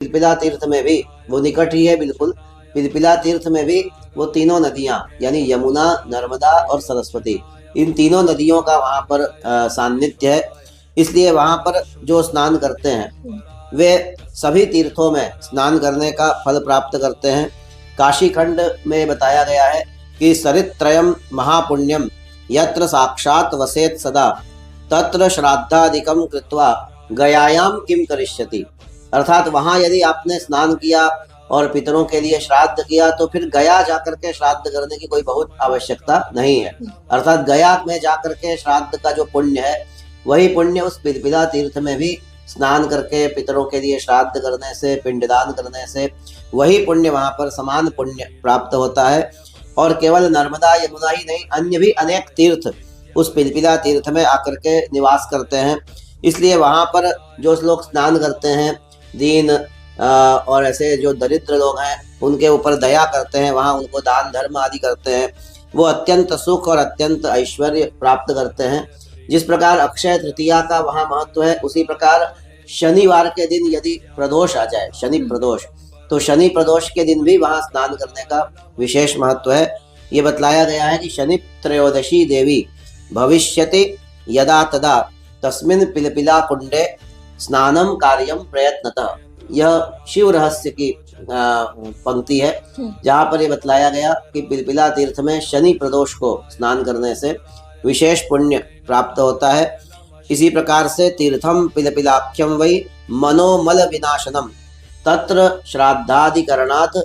पिलपिला तीर्थ में भी, वो निकट ही है बिल्कुल, पिलपिला तीर्थ में भी वो तीनों नदियां यानी यमुना, नर्मदा और सरस्वती, इन तीनों नदियों का वहाँ पर सान्निध्य है। इसलिए वहाँ पर जो स्नान करते हैं वे सभी तीर्थों में स्नान करने का फल प्राप्त करते हैं। काशी खंड में बताया गया है कि सरित्रयम महापुण्यम यत्र साक्षात वसेत सदा तत्र श्राद्धादिकम कृत्वा गयायाम किम करिष्यति। अर्थात वहाँ यदि आपने स्नान किया और पितरों के लिए श्राद्ध किया तो फिर गया जाकर के श्राद्ध करने की कोई बहुत आवश्यकता नहीं है। अर्थात गया में जाकर के श्राद्ध का जो पुण्य है वही पुण्य उस पिलपिला तीर्थ में भी स्नान करके पितरों के लिए श्राद्ध करने से, पिंडदान करने से वही पुण्य वहाँ पर समान पुण्य प्राप्त होता है। और केवल नर्मदा यमुना ही नहीं, अन्य भी अनेक तीर्थ उस पिलपिला तीर्थ में आकर के निवास करते हैं। इसलिए वहाँ पर जो लोग स्नान करते हैं, दीन और ऐसे जो दरिद्र लोग हैं उनके ऊपर दया करते हैं, वहाँ उनको दान धर्म आदि करते हैं, वो अत्यंत सुख और अत्यंत ऐश्वर्य प्राप्त करते हैं। जिस प्रकार अक्षय तृतीया का वहाँ महत्व है, उसी प्रकार शनिवार के दिन यदि प्रदोष आ जाए, शनि प्रदोष, तो शनि प्रदोष के दिन भी वहाँ स्नान करने का विशेष महत्व है। ये बतलाया गया है कि शनि त्रयोदशी देवी भविष्यति यदा तदा तस्मिन् पिलपिला कुंडे स्नानम कार्यम प्रयत्नतः। यह शिव रहस्य की पंक्ति है, जहाँ पर यह बतलाया गया कि पिलपिला तीर्थ में शनि प्रदोष को स्नान करने से विशेष पुण्य प्राप्त होता है। इसी प्रकार से तीर्थम पिलपिलाख्यम वै मनोमल विनाशनम तत्र श्राद्धादिकरणात्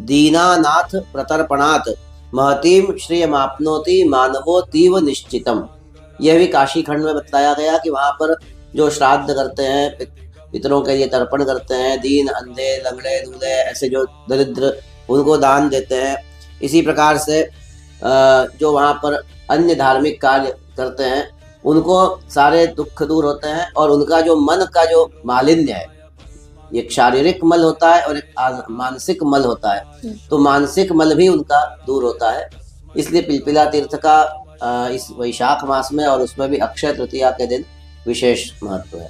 दीनानाथ प्रतर्पणात् महतीम श्रियमाप्नोति मानवो तीव निश्चितम। यह भी काशी खंड में बताया गया कि वहाँ पर जो श्राद्ध करते हैं, पितरों के लिए तर्पण करते हैं, दीन, अंधे, लंगड़े, लूले, ऐसे जो दरिद्र, उनको दान देते हैं। इसी प्रकार से जो वहाँ पर अन्य धार्मिक कार्य करते हैं उनको सारे दुख दूर होते हैं, और उनका जो मन का जो मालिन्य है, एक शारीरिक मल होता है और एक मानसिक मल होता है, तो मानसिक मल भी उनका दूर होता है। इसलिए पिलपिला तीर्थ का इस वैशाख मास में और उसमें भी अक्षय तृतीया के दिन विशेष महत्व है।